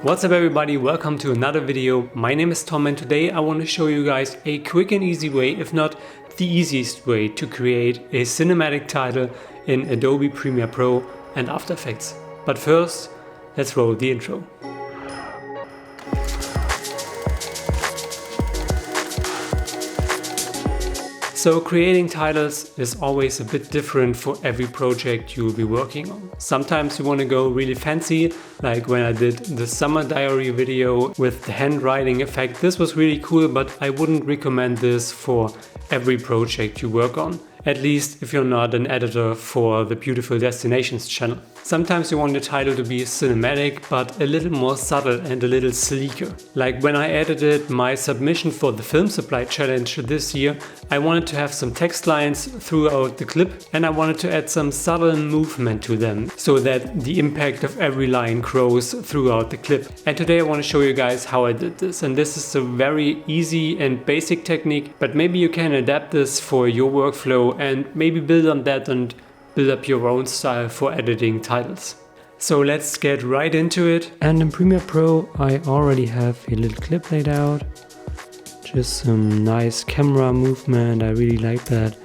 What's up everybody, welcome to another video. My name is Tom and today I want to show you guys a quick and easy way, if not the easiest way, to create a cinematic title in Adobe Premiere Pro and After Effects. But first, let's roll the intro. So creating titles is always a bit different for every project you'll be working on. Sometimes you want to go really fancy, like when I did the summer diary video with the handwriting effect. This was really cool, but I wouldn't recommend this for every project you work on. At least if you're not an editor for the Beautiful Destinations channel. Sometimes you want the title to be cinematic, but a little more subtle and a little sleeker. Like when I edited my submission for the Film Supply Challenge this year, I wanted to have some text lines throughout the clip and I wanted to add some subtle movement to them so that the impact of every line grows throughout the clip. And today I want to show you guys how I did this. And this is a very easy and basic technique, but maybe you can adapt this for your workflow and maybe build on that and build up your own style for editing titles. So let's get right into it. And in Premiere Pro I already have a little clip laid out. Just some nice camera movement, I really like that.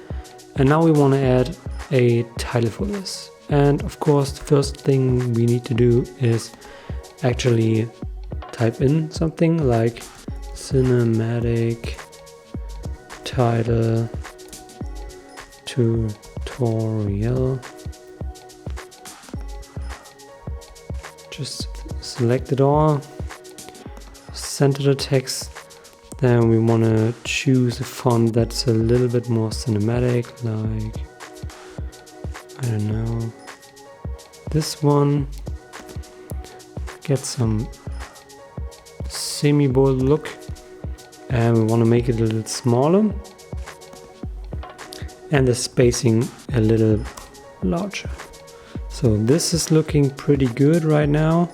And now we want to add a title for this. And of course the first thing we need to do is actually type in something like cinematic title tutorial. Just select it all, center the text, then we want to choose a font that's a little bit more cinematic, like, I don't know, this one. Get some semi-bold look and we want to make it a little smaller and the spacing a little larger. So this is looking pretty good right now.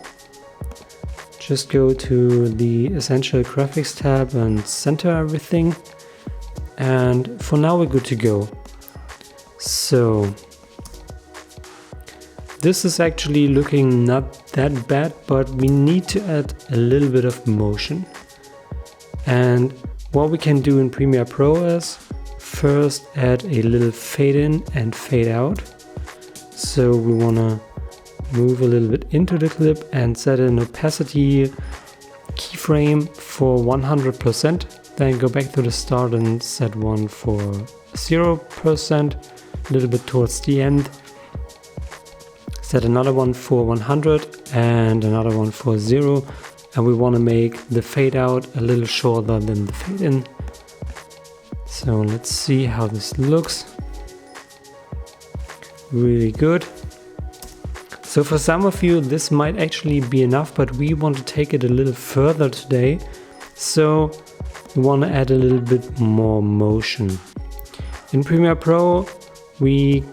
Just go to the Essential Graphics tab and center everything. And for now we're good to go. So this is actually looking not that bad, but we need to add a little bit of motion. And what we can do in Premiere Pro is first add a little fade in and fade out. So we want to move a little bit into the clip and set an opacity keyframe for 100%. Then go back to the start and set one for 0%, a little bit towards the end. Set another one for 100 and another one for 0. And we want to make the fade out a little shorter than the fade in. So let's see how this looks. Really good. So for some of you this might actually be enough, but we want to take it a little further today. So we want to add a little bit more motion. In Premiere Pro we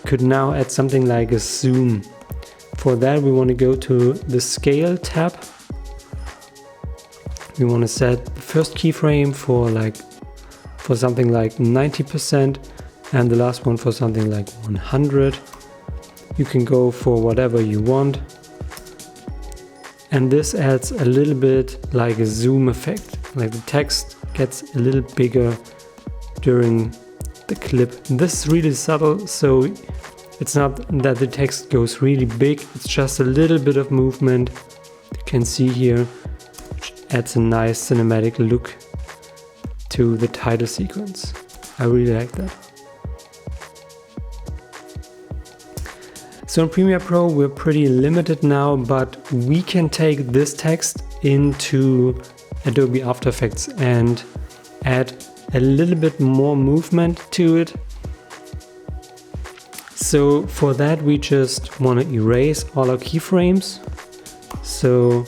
could now add something like a zoom. For that we want to go to the Scale tab. We want to set the first keyframe for something like 90% and the last one for something like 100. You can go for whatever you want. And this adds a little bit like a zoom effect, like the text gets a little bigger during the clip. This is really subtle, so it's not that the text goes really big, it's just a little bit of movement. You can see here, which adds a nice cinematic look to the title sequence. I really like that. So in Premiere Pro we're pretty limited now, but we can take this text into Adobe After Effects and add a little bit more movement to it. So for that we just want to erase all our keyframes so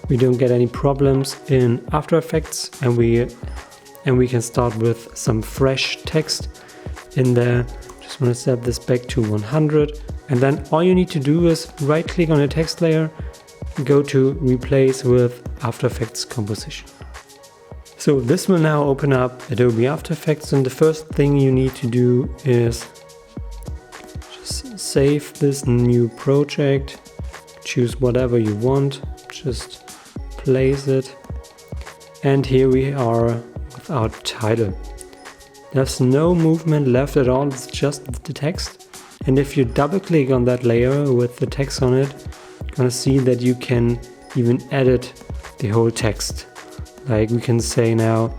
we don't get any problems in After Effects, and we can start with some fresh text in there. Just want to set this back to 100. And then all you need to do is right click on the text layer, go to replace with After Effects composition. So this will now open up Adobe After Effects, and the first thing you need to do is just save this new project, choose whatever you want, just place it. And here we are with our title. There's no movement left at all, it's just the text. And if you double click on that layer with the text on it, you're gonna see that you can even edit the whole text. Like we can say now,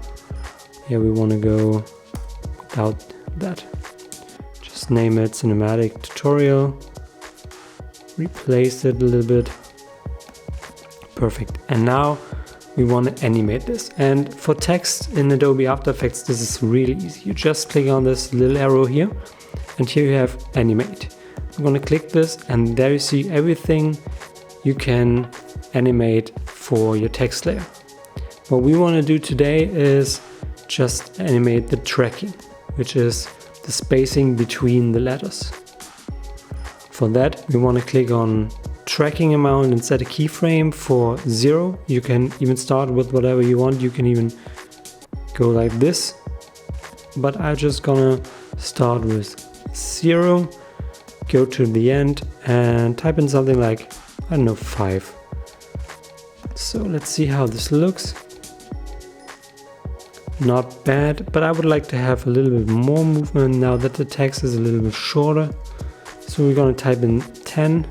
yeah, we want to go without that. Just name it cinematic tutorial. Replace it a little bit. Perfect. And now we want to animate this. And for text in Adobe After Effects, this is really easy. You just click on this little arrow here, and here you have animate. I'm going to click this, and there you see everything you can animate for your text layer. What we want to do today is just animate the tracking, which is the spacing between the letters. For that, we want to click on tracking amount and set a keyframe for 0. You can even start with whatever you want. You can even go like this, but I'm just gonna start with 0, go to the end and type in something like, I don't know, 5. So let's see how this looks. Not bad, but I would like to have a little bit more movement now that the text is a little bit shorter. So we're gonna type in 10.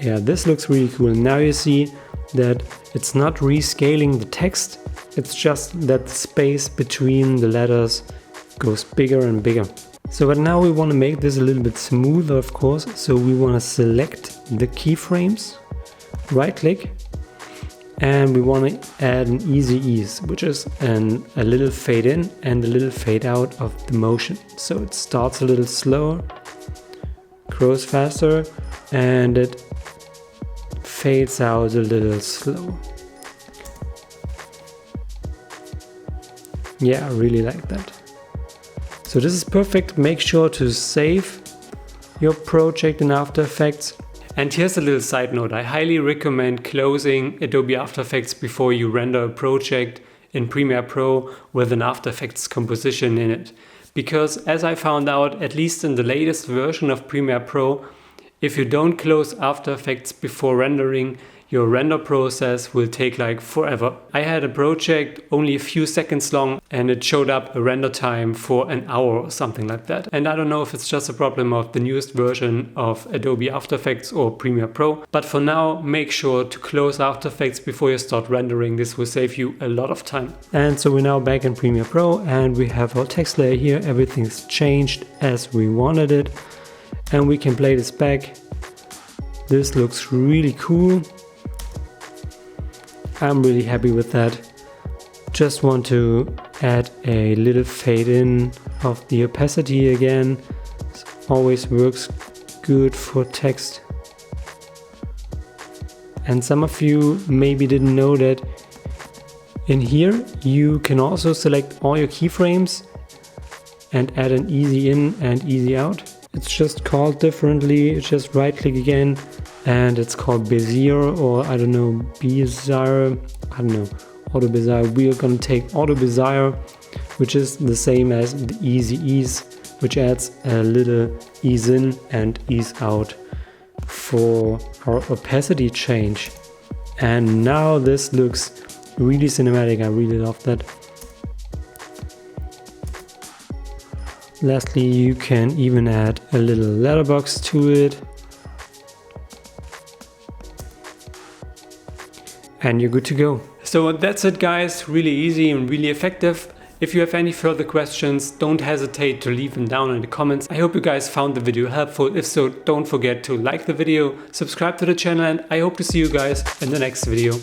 Yeah, this looks really cool. Now you see that it's not rescaling the text, it's just that the space between the letters goes bigger and bigger. So but now we want to make this a little bit smoother, of course. So we want to select the keyframes, right click, and we want to add an easy ease, which is a little fade in and a little fade out of the motion. So it starts a little slower, grows faster, and it fades out a little slow. Yeah, I really like that. So this is perfect. Make sure to save your project in After Effects. And here's a little side note. I highly recommend closing Adobe After Effects before you render a project in Premiere Pro with an After Effects composition in it. Because as I found out, at least in the latest version of Premiere Pro, if you don't close After Effects before rendering, your render process will take like forever. I had a project only a few seconds long and it showed up a render time for an hour or something like that. And I don't know if it's just a problem of the newest version of Adobe After Effects or Premiere Pro, but for now, make sure to close After Effects before you start rendering. This will save you a lot of time. And so we're now back in Premiere Pro and we have our text layer here. Everything's changed as we wanted it. And we can play this back. This looks really cool. I'm really happy with that. Just want to add a little fade in of the opacity again. This always works good for text. And some of you maybe didn't know that in here you can also select all your keyframes and add an easy in and easy out. It's just called differently. Just right click again and it's called Bezier, or I don't know, Bezier, I don't know, Auto Bezier. We are gonna take Auto Bezier, which is the same as the Easy Ease, which adds a little ease in and ease out for our opacity change. And now this looks really cinematic. I really love that. Lastly, you can even add a little letterbox to it. And you're good to go. So that's it, guys. Really easy and really effective. If you have any further questions, don't hesitate to leave them down in the comments. I hope you guys found the video helpful. If so, don't forget to like the video, subscribe to the channel, and I hope to see you guys in the next video.